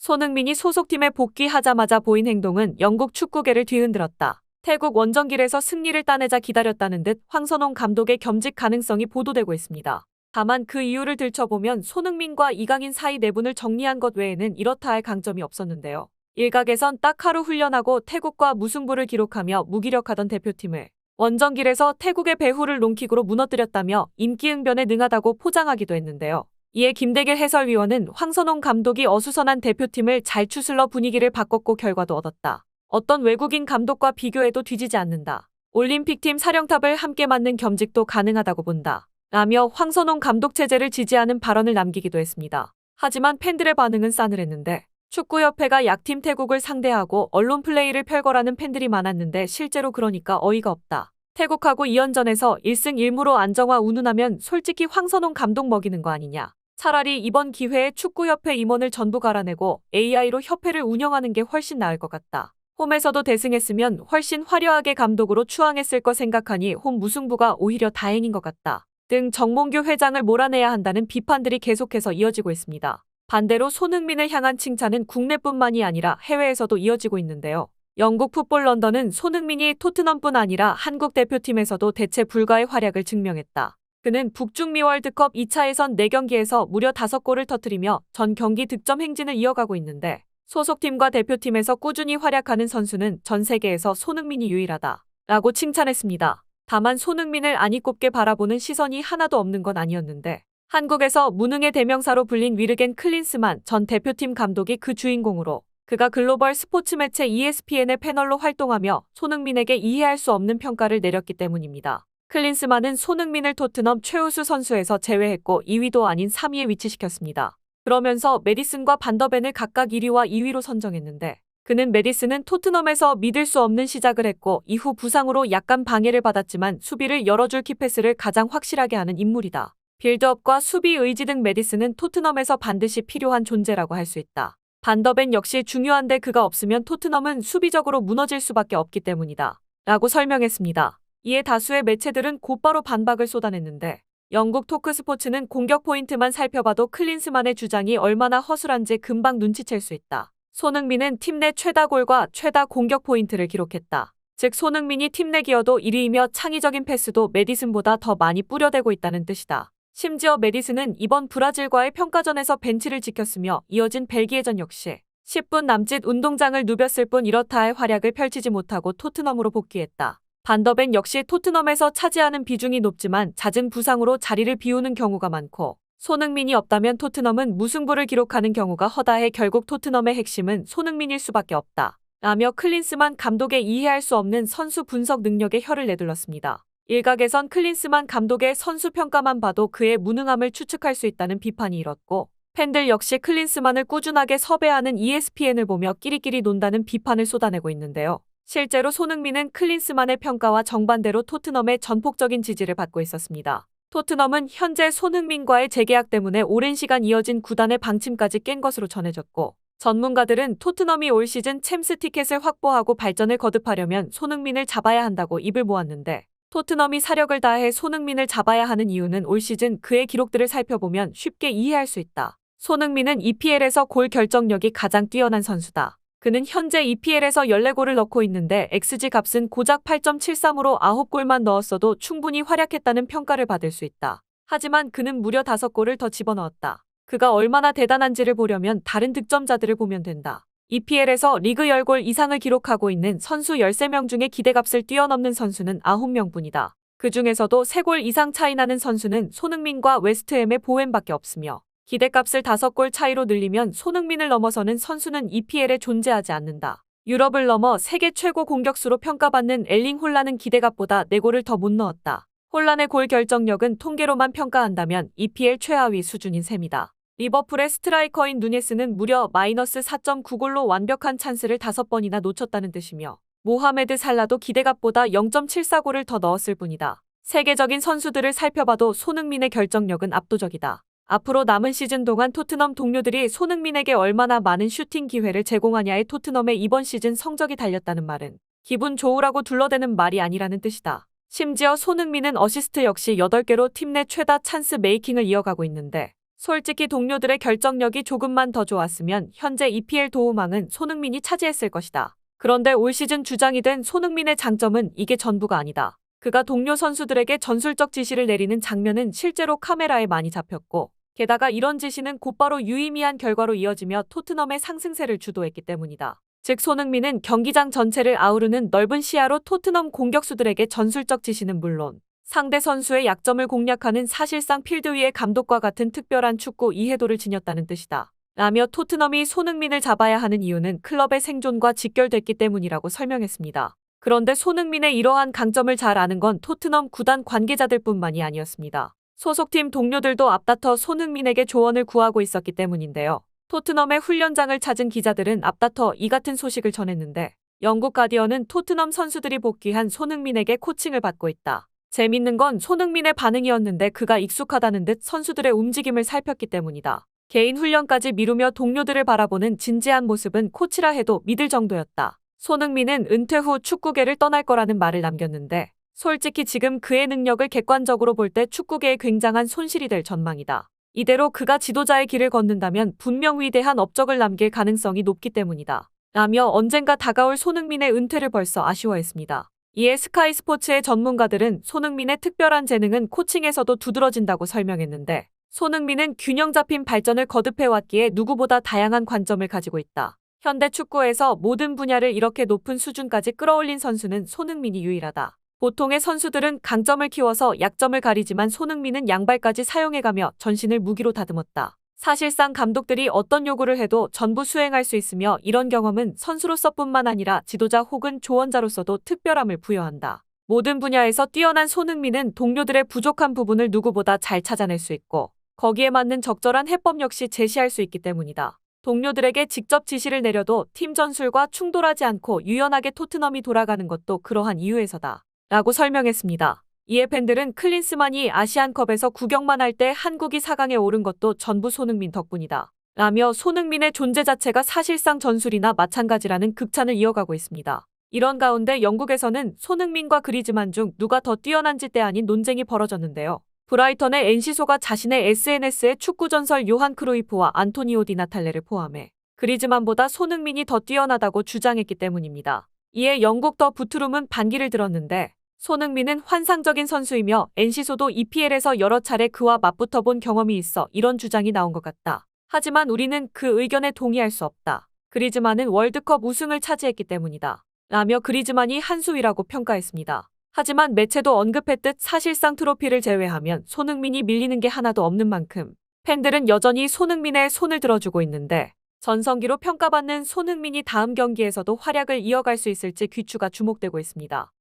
손흥민이 소속팀에 복귀하자마자 보인 행동은 영국 축구계를 뒤흔들었다. 태국 원정길에서 승리를 따내자 기다렸다는 듯 황선홍 감독의 겸직 가능성이 보도되고 있습니다. 다만 그 이유를 들춰보면 손흥민과 이강인 사이 내분을 정리한 것 외에는 이렇다 할 강점이 없었는데요. 일각에선 딱 하루 훈련하고 태국과 무승부를 기록하며 무기력하던 대표팀을 원정길에서 태국의 배후를 롱킥으로 무너뜨렸다며 임기응변에 능하다고 포장하기도 했는데요. 이에 김대길 해설위원은 황선홍 감독이 어수선한 대표팀을 잘 추슬러 분위기를 바꿨고 결과도 얻었다. 어떤 외국인 감독과 비교해도 뒤지지 않는다. 올림픽팀 사령탑을 함께 맡는 겸직도 가능하다고 본다. 라며 황선홍 감독 체제를 지지하는 발언을 남기기도 했습니다. 하지만 팬들의 반응은 싸늘했는데 축구협회가 약팀 태국을 상대하고 언론 플레이를 펼거라는 팬들이 많았는데 실제로 그러니까 어이가 없다. 태국하고 2연전에서 1승 1무로 안정화 운운하면 솔직히 황선홍 감독 먹이는 거 아니냐. 차라리 이번 기회에 축구협회 임원을 전부 갈아내고 AI로 협회를 운영하는 게 훨씬 나을 것 같다. 홈에서도 대승했으면 훨씬 화려하게 감독으로 추앙했을 거 생각하니 홈 무승부가 오히려 다행인 것 같다. 등 정몽규 회장을 몰아내야 한다는 비판들이 계속해서 이어지고 있습니다. 반대로 손흥민을 향한 칭찬은 국내뿐만이 아니라 해외에서도 이어지고 있는데요. 영국 풋볼 런던은 손흥민이 토트넘뿐 아니라 한국 대표팀에서도 대체 불가의 활약을 증명했다. 그는 북중미 월드컵 2차 예선 4경기에서 무려 5골을 터뜨리며 전 경기 득점 행진을 이어가고 있는데 소속팀과 대표팀에서 꾸준히 활약하는 선수는 전 세계에서 손흥민이 유일하다. 라고 칭찬했습니다. 다만 손흥민을 안이 꼽게 바라보는 시선이 하나도 없는 건 아니었는데 한국에서 무능의 대명사로 불린 위르겐 클린스만 전 대표팀 감독이 그 주인공으로 그가 글로벌 스포츠 매체 ESPN의 패널로 활동하며 손흥민에게 이해할 수 없는 평가를 내렸기 때문입니다. 클린스만은 손흥민을 토트넘 최우수 선수에서 제외했고 2위도 아닌 3위에 위치시켰습니다. 그러면서 메디슨과 반더벤을 각각 1위와 2위로 선정했는데 그는 메디슨은 토트넘에서 믿을 수 없는 시작을 했고 이후 부상으로 약간 방해를 받았지만 수비를 열어줄 키패스를 가장 확실하게 하는 인물이다. 빌드업과 수비 의지 등 메디슨은 토트넘에서 반드시 필요한 존재라고 할 수 있다. 반더벤 역시 중요한데 그가 없으면 토트넘은 수비적으로 무너질 수밖에 없기 때문이다. 라고 설명했습니다. 이에 다수의 매체들은 곧바로 반박을 쏟아냈는데 영국 토크스포츠는 공격 포인트만 살펴봐도 클린스만의 주장이 얼마나 허술한지 금방 눈치챌 수 있다. 손흥민은 팀 내 최다 골과 최다 공격 포인트를 기록했다. 즉 손흥민이 팀 내 기여도 1위이며 창의적인 패스도 메디슨보다 더 많이 뿌려대고 있다는 뜻이다. 심지어 메디슨은 이번 브라질과의 평가전에서 벤치를 지켰으며 이어진 벨기에전 역시 10분 남짓 운동장을 누볐을 뿐 이렇다 할 활약을 펼치지 못하고 토트넘으로 복귀했다. 반더벤 역시 토트넘에서 차지하는 비중이 높지만 잦은 부상으로 자리를 비우는 경우가 많고 손흥민이 없다면 토트넘은 무승부를 기록하는 경우가 허다해 결국 토트넘의 핵심은 손흥민일 수밖에 없다. 라며 클린스만 감독의 이해할 수 없는 선수 분석 능력에 혀를 내둘렀습니다. 일각에선 클린스만 감독의 선수 평가만 봐도 그의 무능함을 추측할 수 있다는 비판이 일었고 팬들 역시 클린스만을 꾸준하게 섭외하는 ESPN을 보며 끼리끼리 논다는 비판을 쏟아내고 있는데요. 실제로 손흥민은 클린스만의 평가와 정반대로 토트넘의 전폭적인 지지를 받고 있었습니다. 토트넘은 현재 손흥민과의 재계약 때문에 오랜 시간 이어진 구단의 방침까지 깬 것으로 전해졌고 전문가들은 토트넘이 올 시즌 챔스 티켓을 확보하고 발전을 거듭하려면 손흥민을 잡아야 한다고 입을 모았는데 토트넘이 사력을 다해 손흥민을 잡아야 하는 이유는 올 시즌 그의 기록들을 살펴보면 쉽게 이해할 수 있다. 손흥민은 EPL에서 골 결정력이 가장 뛰어난 선수다. 그는 현재 EPL에서 14골을 넣고 있는데 XG 값은 고작 8.73으로 9골만 넣었어도 충분히 활약했다는 평가를 받을 수 있다. 하지만 그는 무려 5골을 더 집어넣었다. 그가 얼마나 대단한지를 보려면 다른 득점자들을 보면 된다. EPL에서 리그 10골 이상을 기록하고 있는 선수 13명 중에 기대값을 뛰어넘는 선수는 9명뿐이다. 그 중에서도 3골 이상 차이 나는 선수는 손흥민과 웨스트햄의 보웬밖에 없으며 기대값을 5골 차이로 늘리면 손흥민을 넘어서는 선수는 EPL에 존재하지 않는다. 유럽을 넘어 세계 최고 공격수로 평가받는 엘링 홀란은 기대값보다 4골을 더 못 넣었다. 홀란의 골 결정력은 통계로만 평가한다면 EPL 최하위 수준인 셈이다. 리버풀의 스트라이커인 누네스는 무려 마이너스 4.9골로 완벽한 찬스를 5번이나 놓쳤다는 뜻이며 모하메드 살라도 기대값보다 0.74골을 더 넣었을 뿐이다. 세계적인 선수들을 살펴봐도 손흥민의 결정력은 압도적이다. 앞으로 남은 시즌 동안 토트넘 동료들이 손흥민에게 얼마나 많은 슈팅 기회를 제공하냐에 토트넘의 이번 시즌 성적이 달렸다는 말은 기분 좋으라고 둘러대는 말이 아니라는 뜻이다. 심지어 손흥민은 어시스트 역시 8개로 팀 내 최다 찬스 메이킹을 이어가고 있는데 솔직히 동료들의 결정력이 조금만 더 좋았으면 현재 EPL 도움왕은 손흥민이 차지했을 것이다. 그런데 올 시즌 주장이 된 손흥민의 장점은 이게 전부가 아니다. 그가 동료 선수들에게 전술적 지시를 내리는 장면은 실제로 카메라에 많이 잡혔고, 게다가 이런 지시는 곧바로 유의미한 결과로 이어지며 토트넘의 상승세를 주도했기 때문이다. 즉 손흥민은 경기장 전체를 아우르는 넓은 시야로 토트넘 공격수들에게 전술적 지시는 물론 상대 선수의 약점을 공략하는 사실상 필드 위의 감독과 같은 특별한 축구 이해도를 지녔다는 뜻이다. 라며 토트넘이 손흥민을 잡아야 하는 이유는 클럽의 생존과 직결됐기 때문이라고 설명했습니다. 그런데 손흥민의 이러한 강점을 잘 아는 건 토트넘 구단 관계자들뿐만이 아니었습니다. 소속팀 동료들도 앞다퉈 손흥민에게 조언을 구하고 있었기 때문인데요. 토트넘의 훈련장을 찾은 기자들은 앞다퉈 이 같은 소식을 전했는데, 영국 가디언은 토트넘 선수들이 복귀한 손흥민에게 코칭을 받고 있다. 재밌는 건 손흥민의 반응이었는데 그가 익숙하다는 듯 선수들의 움직임을 살폈기 때문이다. 개인 훈련까지 미루며 동료들을 바라보는 진지한 모습은 코치라 해도 믿을 정도였다. 손흥민은 은퇴 후 축구계를 떠날 거라는 말을 남겼는데, 솔직히 지금 그의 능력을 객관적으로 볼 때 축구계에 굉장한 손실이 될 전망이다. 이대로 그가 지도자의 길을 걷는다면 분명 위대한 업적을 남길 가능성이 높기 때문이다. 라며 언젠가 다가올 손흥민의 은퇴를 벌써 아쉬워했습니다. 이에 스카이 스포츠의 전문가들은 손흥민의 특별한 재능은 코칭에서도 두드러진다고 설명했는데, 손흥민은 균형 잡힌 발전을 거듭해왔기에 누구보다 다양한 관점을 가지고 있다. 현대 축구에서 모든 분야를 이렇게 높은 수준까지 끌어올린 선수는 손흥민이 유일하다. 보통의 선수들은 강점을 키워서 약점을 가리지만 손흥민은 양발까지 사용해가며 전신을 무기로 다듬었다. 사실상 감독들이 어떤 요구를 해도 전부 수행할 수 있으며 이런 경험은 선수로서뿐만 아니라 지도자 혹은 조언자로서도 특별함을 부여한다. 모든 분야에서 뛰어난 손흥민은 동료들의 부족한 부분을 누구보다 잘 찾아낼 수 있고 거기에 맞는 적절한 해법 역시 제시할 수 있기 때문이다. 동료들에게 직접 지시를 내려도 팀 전술과 충돌하지 않고 유연하게 토트넘이 돌아가는 것도 그러한 이유에서다. 라고 설명했습니다. 이에 팬들은 클린스만이 아시안컵에서 구경만 할 때 한국이 4강에 오른 것도 전부 손흥민 덕분이다. 라며 손흥민의 존재 자체가 사실상 전술이나 마찬가지라는 극찬을 이어가고 있습니다. 이런 가운데 영국에서는 손흥민과 그리즈만 중 누가 더 뛰어난지 때 아닌 논쟁이 벌어졌는데요. 브라이턴의 엔시소가 자신의 SNS에 축구 전설 요한 크루이프와 안토니오 디 나탈레를 포함해 그리즈만보다 손흥민이 더 뛰어나다고 주장했기 때문입니다. 이에 영국 더 부트룸은 반기를 들었는데, 손흥민은 환상적인 선수이며 엔시소도 EPL에서 여러 차례 그와 맞붙어본 경험이 있어 이런 주장이 나온 것 같다. 하지만 우리는 그 의견에 동의할 수 없다. 그리즈만은 월드컵 우승을 차지했기 때문이다. 라며 그리즈만이 한 수위라고 평가했습니다. 하지만 매체도 언급했듯 사실상 트로피를 제외하면 손흥민이 밀리는 게 하나도 없는 만큼 팬들은 여전히 손흥민의 손을 들어주고 있는데, 전성기로 평가받는 손흥민이 다음 경기에서도 활약을 이어갈 수 있을지 귀추가 주목되고 있습니다.